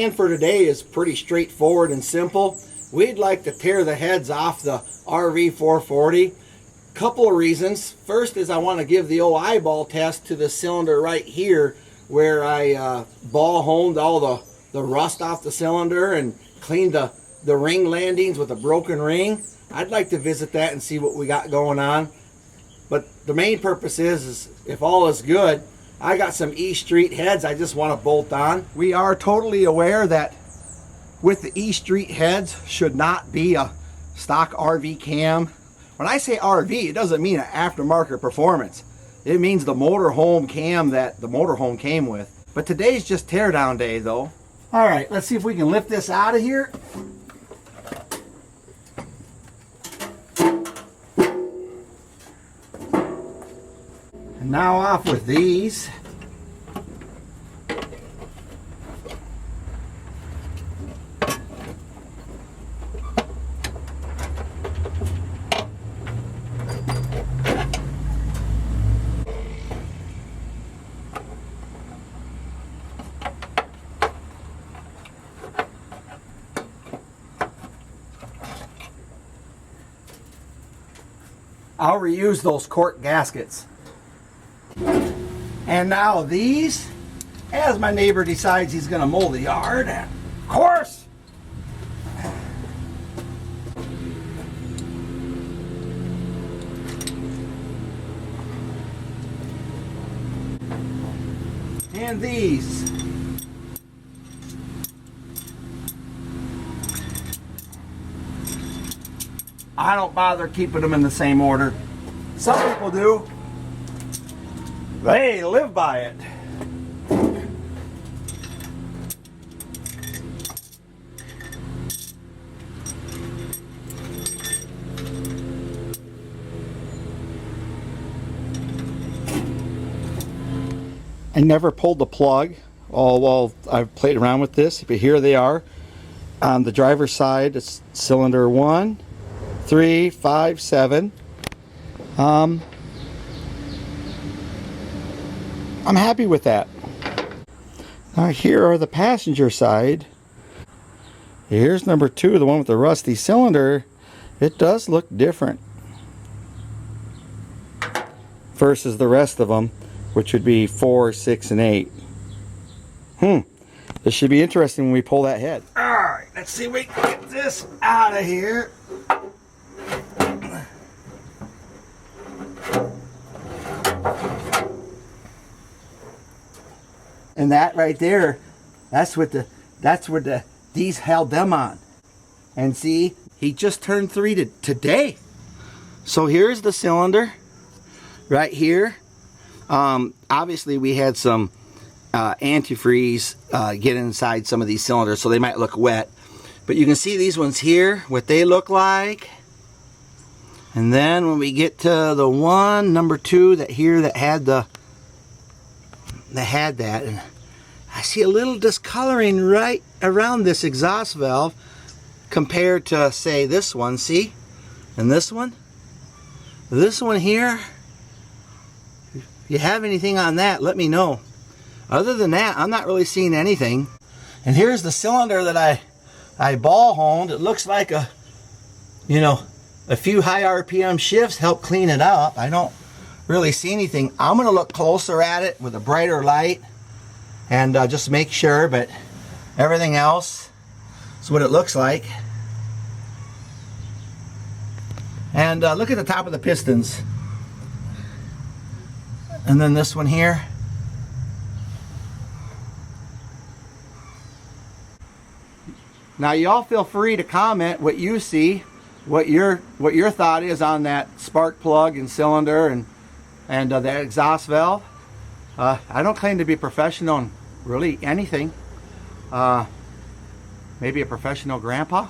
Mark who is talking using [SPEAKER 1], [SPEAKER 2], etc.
[SPEAKER 1] plan for today is pretty straightforward and simple. We'd like to tear the heads off the RV 440. Couple of reasons. First is I want to give the old eyeball test to the cylinder right here where I ball honed all the rust off the cylinder and cleaned the ring landings with a broken ring. I'd like to visit that and see what we got going on. But the main purpose is if all is good, I got some E-street heads I just want to bolt on. We are totally aware that with the E-street heads should not be a stock RV cam. When I say RV, it doesn't mean an aftermarket performance. It means the motorhome cam that the motorhome came with. But today's just teardown day though. All right, let's see if we can lift this out of here. And now off with these. I'll reuse those cork gaskets. And now these, as my neighbor decides he's going to mow the yard, of course. And these. I don't bother keeping them in the same order. Some people do. They live by it. I never pulled the plug all while I've played around with this, but here they are. On the driver's side, it's cylinder 1, 3, 5, 7. I'm happy with that. Now here are the passenger side. Here's number 2, the one with the rusty cylinder. It does look different versus the rest of them, which would be 4, 6, and 8. This should be interesting when we pull that head. Alright, let's see if we can get this out of here. And that right there, that's what these held them on. And see, he just turned 3 today. So here's the cylinder right here. Obviously we had some antifreeze get inside some of these cylinders, so they might look wet. But you can see these ones here, what they look like. And then when we get to the one, number 2, that had that, and I see a little discoloring right around this exhaust valve compared to, say, this one, see? And this one here, if you have anything on that, let me know. Other than that, I'm not really seeing anything. And here's the cylinder that I ball honed. It looks like a few high RPM shifts help clean it up. I don't really see anything. I'm going to look closer at it with a brighter light and just make sure, but everything else is what it looks like. And look at the top of the pistons. And then this one here. Now y'all feel free to comment what you see, what your thought is on that spark plug and cylinder and that exhaust valve. I don't claim to be professional in really anything. Maybe a professional grandpa.